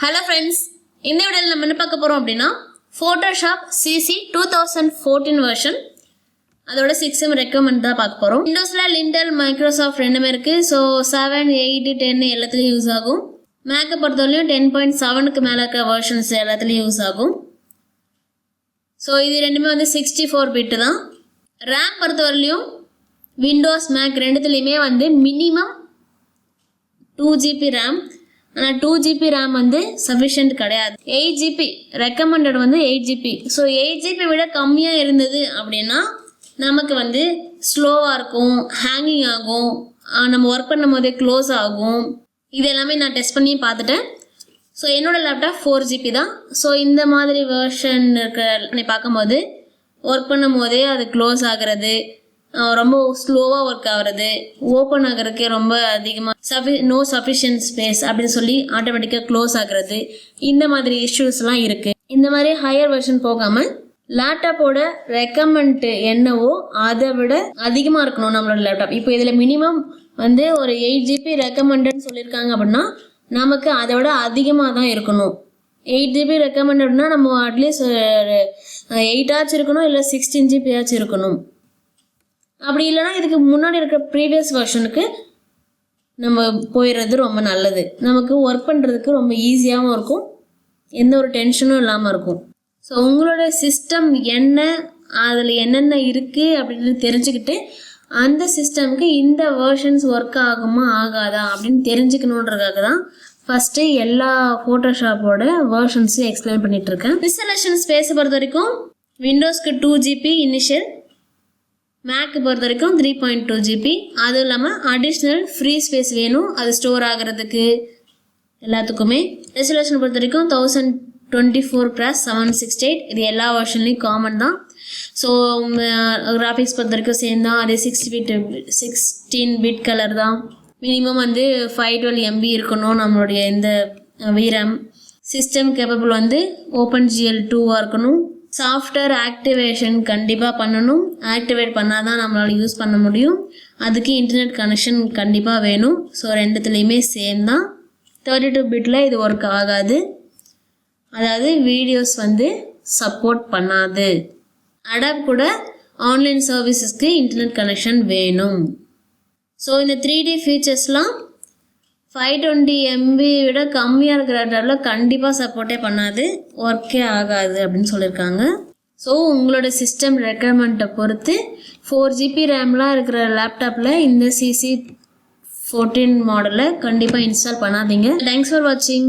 Hello friends, இந்த வீடியோல நம்ம என்ன பார்க்க போறோம் அப்படினா Photoshop cc2014 version அதோட 6M recommend தான் பார்க்க போறோம். Windowsல Lintel, Microsoft ரெண்டுமே இருக்கு. So 7, 8, 10 எல்லாத்துலயும் யூஸ் ஆகும். Mac பொறுத்தவரையும் 10.7 க்கு மேல இருக்க வெர்ஷன்ஸ் எல்லாத்துலயும் யூஸ் ஆகும். So இது ரெண்டுமே வந்து 64 bit தான். RAM பொறுத்தவரையும் Windows, Mac ரெண்டுத்துலயுமே வந்து மினிமம் 2GB RAM. ஆனால் 2GB RAM வந்து சஃபிஷியன்ட் கிடையாது. 8GB ரெக்கமெண்டட் வந்து 8GB. ஸோ 8GB விட கம்மியாக இருந்தது அப்படின்னா நமக்கு வந்து ஸ்லோவாக இருக்கும், ஹேங்கிங் ஆகும், நம்ம ஒர்க் பண்ணும் போதே க்ளோஸ் ஆகும். இது எல்லாமே நான் டெஸ்ட் பண்ணி பார்த்துட்டேன். ஸோ என்னோடய லேப்டாப் 4GB தான். ஸோ இந்த மாதிரி வெர்ஷன் இருக்கிற பார்க்கும்போது ஒர்க் பண்ணும் போதே அது க்ளோஸ் ஆகிறது, ரொம்ப ஸ்லோவாக ஒர்க் ஆகுறது, ஓப்பன் ஆகிறதுக்கே ரொம்ப அதிகமாக நோ சஃபிஷியன்ட் ஸ்பேஸ் அப்படின்னு சொல்லி ஆட்டோமேட்டிக்காக க்ளோஸ் ஆகிறது, இந்த மாதிரி இஷ்யூஸ்லாம் இருக்குது. இந்த மாதிரி ஹையர் வெர்ஷன் போகாமல் லேப்டாப்போட ரெக்கமெண்ட் என்னவோ அதை விட அதிகமாக இருக்கணும் நம்மளோட லேப்டாப். இப்போ இதில் மினிமம் வந்து ஒரு 8GB ரெக்கமெண்டட்னு சொல்லியிருக்காங்க அப்படின்னா நமக்கு அதை விட அதிகமாக தான் இருக்கணும். 8GB ரெக்கமெண்டட்னா நம்ம அட்லீஸ்ட் 8 ஆச்சு இருக்கணும், இல்லை 16GB ஆச்சு இருக்கணும். அப்படி இல்லைனா இதுக்கு முன்னாடி இருக்கிற ப்ரீவியஸ் வெர்ஷனுக்கு நம்ம போயிடுறது ரொம்ப நல்லது. நமக்கு ஒர்க் பண்ணுறதுக்கு ரொம்ப ஈஸியாகவும் இருக்கும், எந்த ஒரு டென்ஷனும் இல்லாமல் இருக்கும். ஸோ உங்களோட சிஸ்டம் என்ன, அதில் என்னென்ன இருக்குது அப்படின்னு தெரிஞ்சுக்கிட்டு அந்த சிஸ்டமுக்கு இந்த வெர்ஷன்ஸ் ஒர்க் ஆகுமா ஆகாதா அப்படின்னு தெரிஞ்சுக்கணுன்றதுக்காக தான் ஃபஸ்ட்டு எல்லா ஃபோட்டோஷாப்போட வெர்ஷன்ஸையும் எக்ஸ்பிளைன் பண்ணிகிட்ருக்கேன். இன்ஸ்டாலேஷன் ஸ்பேஸை பொறுத்த வரைக்கும் விண்டோஸ்க்கு 2GB இனிஷியல், மேக்கு பொறுத்த வரைக்கும் 3.2GB. அதுவும் இல்லாமல் அடிஷ்னல் ஃப்ரீ ஸ்பேஸ் வேணும் அது ஸ்டோர் ஆகிறதுக்கு எல்லாத்துக்குமே. ரெசல்யூஷன் பொறுத்த வரைக்கும் 1024x768, இது எல்லா வெர்ஷன்லேயும் காமன் தான். ஸோ கிராஃபிக்ஸ் பொறுத்த வரைக்கும் சேம் தான், அதே 16 பிட் கலர் தான். மினிமம் வந்து 512 MB இருக்கணும் நம்மளுடைய இந்த VRAM. சிஸ்டம் கேப்பபிள் வந்து OpenGL2 இருக்கணும். சாஃப்ட்வேர் ஆக்டிவேஷன் கண்டிப்பாக பண்ணணும். ஆக்டிவேட் பண்ணால் தான் நம்மளால் யூஸ் பண்ண முடியும். அதுக்கு இன்டர்நெட் கனெக்ஷன் கண்டிப்பாக வேணும். ஸோ ரெண்டுத்துலேயுமே சேம் தான். 32 பிட்டில் இது ஒர்க் ஆகாது, அதாவது வீடியோஸ் வந்து சப்போர்ட் பண்ணாது. அடாப் கூட ஆன்லைன் சர்வீசஸ்க்கு இன்டர்நெட் கனெக்ஷன் வேணும். ஸோ இந்த 3D ஃபீச்சர்ஸ்லாம் 520 MB விட கம்மியாக இருக்கிற டேப்பில் கண்டிப்பாக சப்போர்ட்டே பண்ணாது, ஒர்க்கே ஆகாது அப்படின்னு சொல்லியிருக்காங்க. ஸோ உங்களோட சிஸ்டம் ரெக்குயர்மெண்ட்டை பொறுத்து 4GB ரேம்லாம் இருக்கிற லேப்டாப்பில் இந்த cc14 மாடலை கண்டிப்பாக இன்ஸ்டால் பண்ணாதீங்க. தேங்க்ஸ் ஃபார் வாட்சிங்.